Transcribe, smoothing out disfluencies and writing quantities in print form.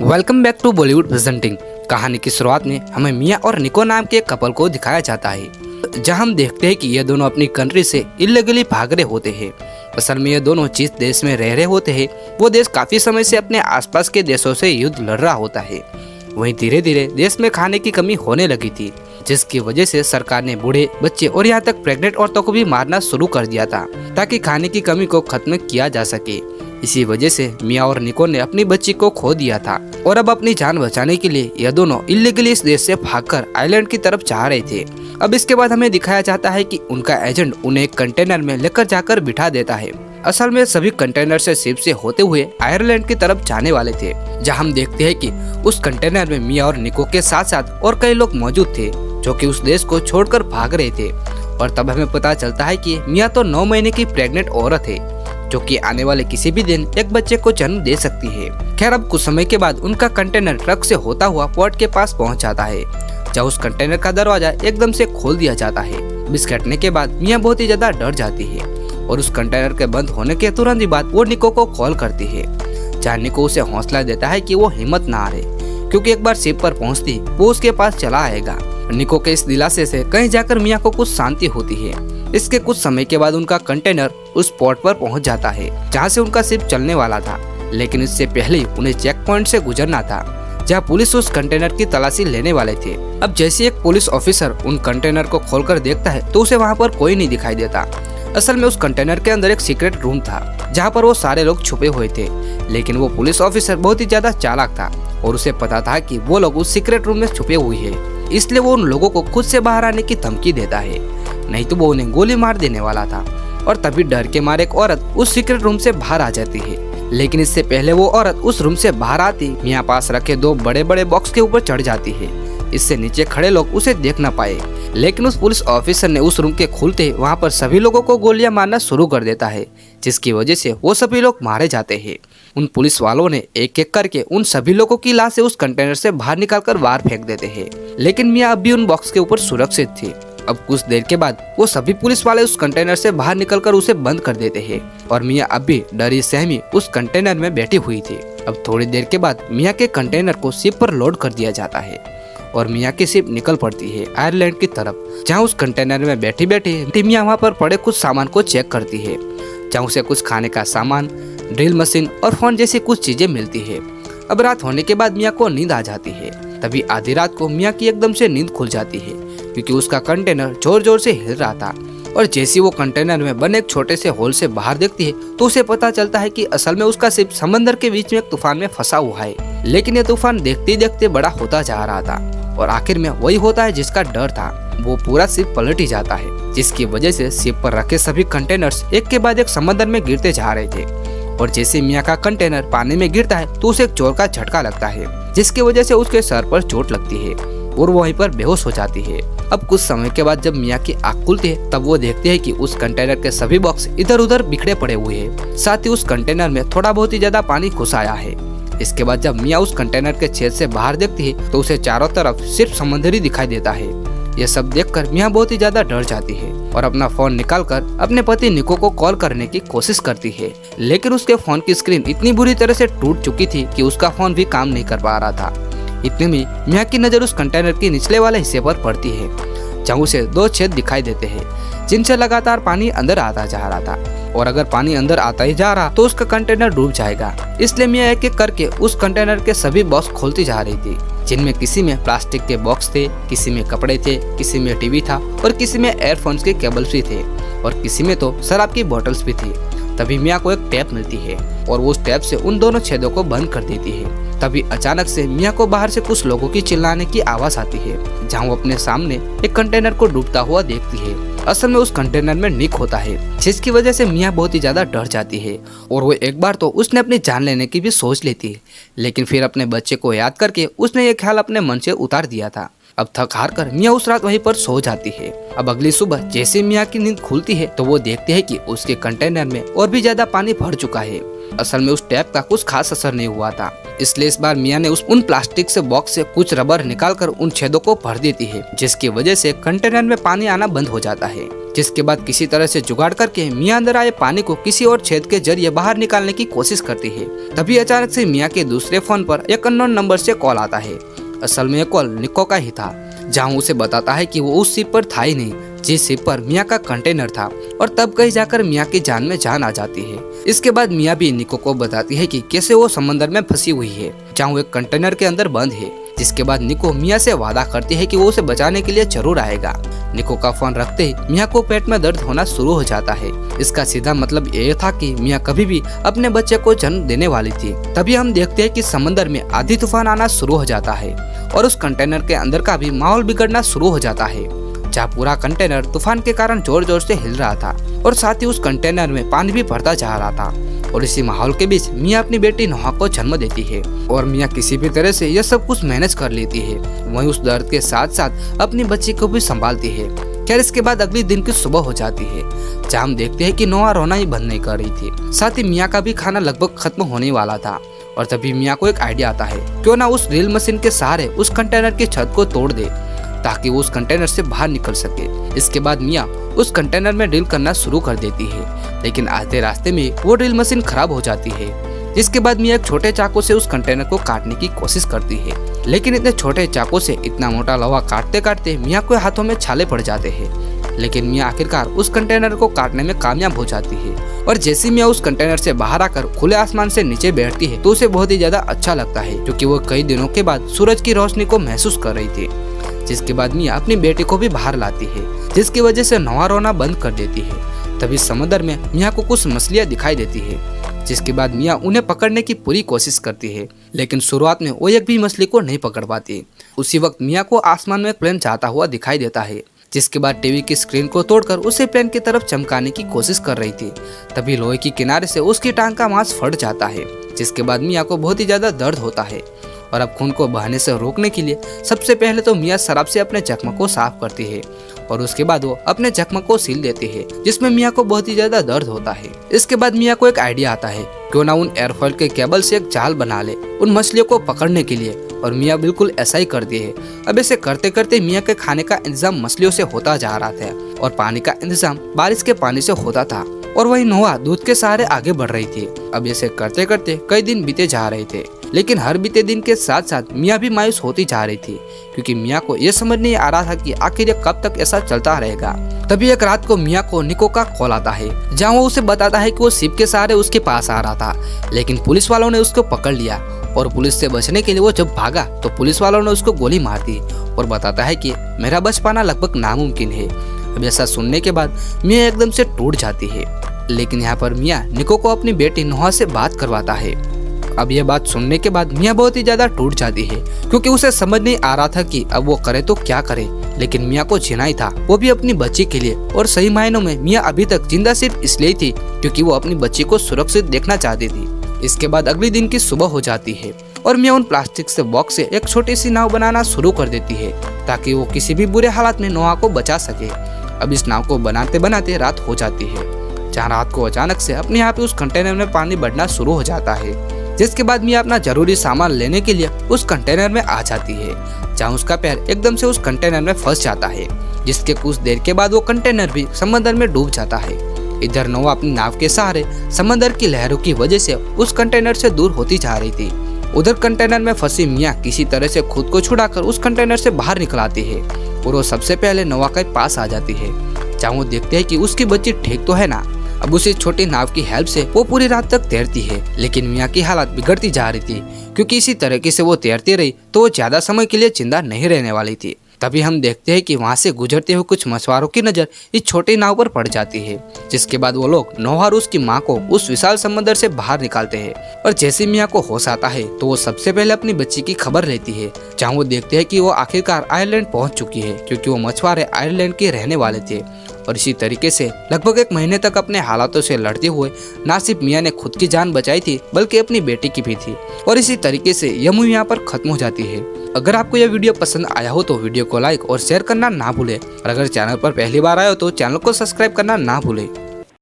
Welcome back to Bollywood presenting. कहानी की शुरुआत में हमें मिया और निको नाम के एक कपल को दिखाया जाता है, जहां हम देखते हैं कि ये दोनों अपनी कंट्री से इल्लीगली भाग रहे होते हैं। असल में ये दोनों जिस देश में रह रहे होते हैं वो देश काफी समय से अपने आसपास के देशों से युद्ध लड़ रहा होता है। वहीं धीरे धीरे देश में खाने की कमी होने लगी थी, जिसकी वजह से सरकार ने बूढ़े, बच्चे और यहाँ तक प्रेग्नेंट औरतों को भी मारना शुरू कर दिया था, ताकि खाने की कमी को खत्म किया जा सके। इसी वजह से मिया और निको ने अपनी बच्ची को खो दिया था और अब अपनी जान बचाने के लिए यह दोनों इल्लीगली इस देश से भागकर आइलैंड की तरफ जा रहे थे। अब इसके बाद हमें दिखाया जाता है कि उनका एजेंट उन्हें एक कंटेनर में लेकर जाकर बिठा देता है। असल में सभी कंटेनर से शिप से होते हुए आयरलैंड की तरफ जाने वाले थे, जहां हम देखते हैं कि उस कंटेनर में मिया और निको के साथ साथ और कई लोग मौजूद थे जो कि उस देश को छोड़कर भाग रहे थे। और तब हमें पता चलता है कि मिया तो 9 महीने की प्रेग्नेंट औरत है, जो कि आने वाले किसी भी दिन एक बच्चे को जन्म दे सकती है। खैर, अब कुछ समय के बाद उनका कंटेनर ट्रक से होता हुआ पोर्ट के पास पहुंच जाता है, जहाँ उस कंटेनर का दरवाजा एकदम से खोल दिया जाता है। इस घटने के बाद मिया बहुत ही ज्यादा डर जाती है और उस कंटेनर के बंद होने के तुरंत ही बाद वो निको को कॉल करती है, जहाँ निको उसे हौसला देता है कि वो हिम्मत ना हारे, क्योंकि एक बार शिप पर पहुंचती वो उसके पास चला आएगा। निको के इस दिलासे से कहीं जाकर मिया को कुछ शांति होती है। इसके कुछ समय के बाद उनका कंटेनर उस पोर्ट पर पहुंच जाता है, जहां से उनका शिप चलने वाला था। लेकिन इससे पहले उन्हें चेक पॉइंट से गुजरना था, जहां पुलिस उस कंटेनर की तलाशी लेने वाले थे। अब जैसे एक पुलिस ऑफिसर उन कंटेनर को खोलकर देखता है तो उसे वहां पर कोई नहीं दिखाई देता। असल में उस कंटेनर के अंदर एक सीक्रेट रूम था, जहाँ पर वो सारे लोग छुपे हुए थे। लेकिन वो पुलिस ऑफिसर बहुत ही ज्यादा चालाक था और उसे पता था कि वो लोग उस सीक्रेट रूम में छुपे हुए हैं, इसलिए वो उन लोगों को खुद से बाहर आने की धमकी देता है, नहीं तो वो उन्हें गोली मार देने वाला था। और तभी डर के मारे एक औरत उस सीक्रेट रूम से बाहर आ जाती है। लेकिन इससे पहले वो औरत उस रूम से बाहर आती मिया पास रखे 2 बड़े बड़े बॉक्स के ऊपर चढ़ जाती है, इससे नीचे खड़े लोग उसे देख न पाए। लेकिन उस पुलिस ऑफिसर ने उस रूम के खुलते वहां पर सभी लोगों को गोलियां मारना शुरू कर देता है, जिसकी वजह से वो सभी लोग मारे जाते हैं। उन पुलिस वालों ने एक एक करके उन सभी लोगों की लाशें उस कंटेनर से बाहर निकालकर बाहर फेंक देते हैं। लेकिन मिया अब भी उन बॉक्स के ऊपर सुरक्षित थी। अब कुछ देर के बाद वो सभी पुलिस वाले उस कंटेनर से बाहर निकलकर उसे बंद कर देते हैं और मिया अब भी डरी सहमी उस कंटेनर में बैठी हुई थी। अब थोड़ी देर के बाद मिया के कंटेनर को शिप पर लोड कर दिया जाता है और मिया की शिप निकल पड़ती है आयरलैंड की तरफ, जहाँ उस कंटेनर में बैठी बैठी मिया वहाँ पर पड़े कुछ सामान को चेक करती है, जहाँ उसे कुछ खाने का सामान, ड्रिल मशीन और फोन जैसी कुछ चीजें मिलती है। अब रात होने के बाद मिया को नींद आ जाती है। तभी आधी रात को मिया की एकदम से नींद खुल जाती है, क्योंकि उसका कंटेनर जोर जोर से हिल रहा था। और जैसे वो कंटेनर में बने एक छोटे से होल से बाहर देखती है तो उसे पता चलता है कि असल में उसका शिप समंदर के बीच में एक तूफान में फंसा हुआ है। लेकिन ये तूफान देखते देखते बड़ा होता जा रहा था और आखिर में वही होता है जिसका डर था, वो पूरा शिप पलट ही जाता है, जिसकी वजह से शिप पर रखे सभी कंटेनर्स एक के बाद एक समंदर में गिरते जा रहे थे। और जैसे मिया का कंटेनर पानी में गिरता है तो उसे एक जोर का झटका लगता है, जिसकी वजह से उसके सर पर चोट लगती है और वो वहीं पर बेहोश हो जाती है। अब कुछ समय के बाद जब मिया की आँख खुलती है तब वो देखते हैं कि उस कंटेनर के सभी बॉक्स इधर उधर बिखरे पड़े हुए हैं, साथ ही उस कंटेनर में थोड़ा बहुत ही ज्यादा पानी घुस आया है। इसके बाद जब मिया उस कंटेनर के छेद से बाहर देखती है तो उसे चारों तरफ सिर्फ समंदर ही दिखाई देता है। यह सब देखकर मिया बहुत ही ज्यादा डर जाती है और अपना फोन निकालकर अपने पति निको को कॉल करने की कोशिश करती है। लेकिन उसके फोन की स्क्रीन इतनी बुरी तरह से टूट चुकी थी कि उसका फोन भी काम नहीं कर पा रहा था। इतने में मिया की नजर उस कंटेनर के निचले वाले हिस्से पर पड़ती है, जहाँ उसे 2 छेद दिखाई देते हैं, जिनसे लगातार पानी अंदर आता जा रहा था। और अगर पानी अंदर आता ही जा रहा तो उसका कंटेनर डूब जाएगा। इसलिए मिया एक एक करके उस कंटेनर के सभी बॉक्स खोलती जा रही थी, जिनमें किसी में प्लास्टिक के बॉक्स थे, किसी में कपड़े थे, किसी में टीवी था और किसी में एयरफोन्स के केबल्स भी थे और किसी में तो शराब की बोतल्स भी थी। तभी मिया को एक टेप मिलती है और वो उस टेप से उन दोनों छेदों को बंद कर देती है। तभी अचानक से मिया को बाहर से कुछ लोगों की चिल्लाने की आवाज आती है, जहाँ वो अपने सामने एक कंटेनर को डूबता हुआ देखती है। असल में उस कंटेनर में लीक होता है, जिसकी वजह से मिया बहुत ही ज्यादा डर जाती है और वो एक बार तो उसने अपनी जान लेने की भी सोच लेती है। लेकिन फिर अपने बच्चे को याद करके उसने ये ख्याल अपने मन से उतार दिया था। अब थक हार कर मिया उस रात वहीं पर सो जाती है। अब अगली सुबह जैसे मिया की नींद खुलती है तो वो देखते हैं कि उसके कंटेनर में और भी ज्यादा पानी भर चुका है। असल में उस टैप का कुछ खास असर नहीं हुआ था, इसलिए इस बार मिया ने उन प्लास्टिक से बॉक्स से कुछ रबर निकालकर उन छेदों को भर देती है, जिसकी वजह से कंटेनर में पानी आना बंद हो जाता है। जिसके बाद किसी तरह से जुगाड़ करके मियाँ अंदर आए पानी को किसी और छेद के जरिए बाहर निकालने की कोशिश करती है। तभी अचानक से मियाँ के दूसरे फोन पर एक अननोन नंबर से कॉल आता है। असल में यह कॉल निको का ही था, जहाँ उसे बताता है कि वो उस शिप पर था ही नहीं जिस शिप पर मियाँ का कंटेनर था, और तब कहीं जाकर मियाँ की जान में जान आ जाती है। इसके बाद मियाँ भी निको को बताती है कि कैसे वो समंदर में फंसी हुई है, जहाँ वो एक कंटेनर के अंदर बंद है। जिसके बाद निको मियाँ से वादा करती है कि वो उसे बचाने के लिए जरूर आएगा। निको का फोन रखते ही मियाँ को पेट में दर्द होना शुरू हो जाता है। इसका सीधा मतलब ये था कि मियाँ कभी भी अपने बच्चे को जन्म देने वाली थी। तभी हम देखते हैं कि समंदर में आंधी तूफान आना शुरू हो जाता है और उस कंटेनर के अंदर का भी माहौल बिगड़ना शुरू हो जाता है, जहाँ पूरा कंटेनर तूफान के कारण जोर जोर से हिल रहा था और साथ ही उस कंटेनर में पानी भी भरता जा रहा था। और इसी माहौल के बीच मियाँ अपनी बेटी नोहा को जन्म देती है और मियाँ किसी भी तरह से यह सब कुछ मैनेज कर लेती है। वहीं उस दर्द के साथ साथ अपनी बच्ची को भी संभालती है। खैर, इसके बाद अगले दिन की सुबह हो जाती है, जहाँ हम देखते हैं कि नोहा रोना ही बंद नहीं कर रही थी। साथ ही मियाँ का भी खाना लगभग खत्म होने वाला था और तभी मियाँ को एक आइडिया आता है, क्यों ना उस ड्रिल मशीन के सहारे उस कंटेनर की छत को तोड़ दे ताकि वो उस कंटेनर से बाहर निकल सके। इसके बाद मियाँ उस कंटेनर में ड्रिल करना शुरू कर देती है, लेकिन आधे रास्ते में वो ड्रिल मशीन खराब हो जाती है। जिसके बाद मियाँ एक छोटे चाकू से उस कंटेनर को काटने की कोशिश करती है, लेकिन इतने छोटे चाकू से इतना मोटा लोहा काटते काटते मियाँ के हाथों में छाले पड़ जाते हैं। लेकिन मियाँ आखिरकार उस कंटेनर को काटने में कामयाब हो जाती है और जैसे मियाँ उस कंटेनर से बाहर आकर खुले आसमान से नीचे बैठती है तो उसे बहुत ही ज्यादा अच्छा लगता है, क्योंकि वो कई दिनों के बाद सूरज की रोशनी को महसूस कर रही थी। जिसके बाद मियाँ अपनी बेटी को भी बाहर लाती है, जिसकी वजह से नोहा रोना बंद कर देती है। तभी समंदर में मियाँ को कुछ मछलियाँ दिखाई देती है, जिसके बाद मियाँ उन्हें पकड़ने की पूरी कोशिश करती है, लेकिन शुरुआत में वो एक भी मछली को नहीं पकड़ पाती। उसी वक्त मियाँ को आसमान में प्लेन जाता हुआ दिखाई देता है, जिसके बाद टीवी की स्क्रीन को तोड़कर उसे प्लेन की तरफ चमकाने की कोशिश कर रही थी। तभी लोहे की किनारे से उसकी टांग का मांस फट जाता है, जिसके बाद मियाँ को बहुत ही ज्यादा दर्द होता है और अब खून को बहने से रोकने के लिए सबसे पहले तो मियाँ शराब से अपने जख्म को साफ करती है और उसके बाद वो अपने जख्म को सील देती है, जिसमें मियाँ को बहुत ही ज्यादा दर्द होता है। इसके बाद मियाँ को एक आइडिया आता है, क्यों ना उन एयरफॉइल के केबल से एक जाल बना ले उन मछलियों को पकड़ने के लिए, और मियाँ बिल्कुल ऐसा ही करती है। अब ऐसे करते करते मियाँ के खाने का इंतजाम मछलियों से होता जा रहा था और पानी का इंतजाम बारिश के पानी से होता था, और वही नोहा दूध के सहारे आगे बढ़ रही थी। अब ऐसे करते करते कई दिन बीते जा रहे थे, लेकिन हर बीते दिन के साथ साथ मियाँ भी मायूस होती जा रही थी, क्योंकि मियाँ को यह समझ नहीं आ रहा था कि आखिर ये कब तक ऐसा चलता रहेगा। तभी एक रात को मियाँ को निको का कॉल आता है, जहाँ वो उसे बताता है कि वो शिप के सहारे उसके पास आ रहा था, लेकिन पुलिस वालों ने उसको पकड़ लिया और पुलिस से बचने के लिए वो जब भागा तो पुलिस वालों ने उसको गोली मार दी और बताता है कि मेरा बच पाना लगभग नामुमकिन है। अब ऐसा सुनने के बाद मियाँ एकदम से टूट जाती है, लेकिन यहाँ पर मियाँ निको को अपनी बेटी नोहा से बात करवाता है। अब यह बात सुनने के बाद मियाँ बहुत ही ज्यादा टूट जाती है, क्योंकि उसे समझ नहीं आ रहा था कि अब वो करे तो क्या करे, लेकिन मियाँ को जीना ही था, वो भी अपनी बच्ची के लिए। और सही मायनों में मियाँ अभी तक जिंदा सिर्फ इसलिए थी क्योंकि वो अपनी बच्ची को सुरक्षित देखना चाहती थी। इसके बाद अगले दिन की सुबह हो जाती है और मियाँ उन प्लास्टिक से बॉक्स से एक छोटी सी नाव बनाना शुरू कर देती है, ताकि वो किसी भी बुरे हालात में नोहा को बचा सके। अब इस नाव को बनाते बनाते रात हो जाती है, जहाँ रात को अचानक से अपने यहाँ पे उस कंटेनर में पानी बढ़ना शुरू हो जाता है, जिसके बाद मियाँ अपना जरूरी सामान लेने के लिए उस कंटेनर में आ जाती है, जहाँ उसका पैर एकदम से उस कंटेनर में फंस जाता है, जिसके कुछ देर के बाद वो कंटेनर भी समंदर में डूब जाता है। इधर नोहा अपनी नाव के सहारे समंदर की लहरों की वजह से उस कंटेनर से दूर होती जा रही थी। उधर कंटेनर में फंसी मियाँ किसी तरह से खुद को छुड़ाकर उस कंटेनर से बाहर निकल आती है और वो सबसे पहले नोहा के पास आ जाती है, जहाँ वो देखते हैं कि उसकी बच्ची ठीक तो है ना। अब उसी छोटी नाव की हेल्प से वो पूरी रात तक तैरती है, लेकिन मियाँ की हालत बिगड़ती जा रही थी, क्योंकि इसी तरीके से वो तैरती रही तो वो ज्यादा समय के लिए जिंदा नहीं रहने वाली थी। तभी हम देखते हैं कि वहाँ से गुजरते हुए कुछ मछुआरों की नजर इस छोटी नाव पर पड़ जाती है, जिसके बाद वो लोग नोहा और उसकी माँ को उस विशाल समंदर से बाहर निकालते हैं। और जैसे मियाँ को होश आता है तो वो सबसे पहले अपनी बच्ची की खबर लेती है, जहाँ वो देखते हैं कि वो आखिरकार आयरलैंड पहुँच चुकी है, क्योंकि वो मछुआरे आयरलैंड के रहने वाले थे। और इसी तरीके से लगभग 1 महीने तक अपने हालातों से लड़ते हुए ना सिर्फ मियाँ ने खुद की जान बचाई थी बल्कि अपनी बेटी की भी थी। और इसी तरीके से यह मूवी यहाँ पर खत्म हो जाती है। अगर आपको यह वीडियो पसंद आया हो तो वीडियो को लाइक और शेयर करना ना भूले, और अगर चैनल पर पहली बार आए हो तो चैनल को सब्सक्राइब करना ना भूले।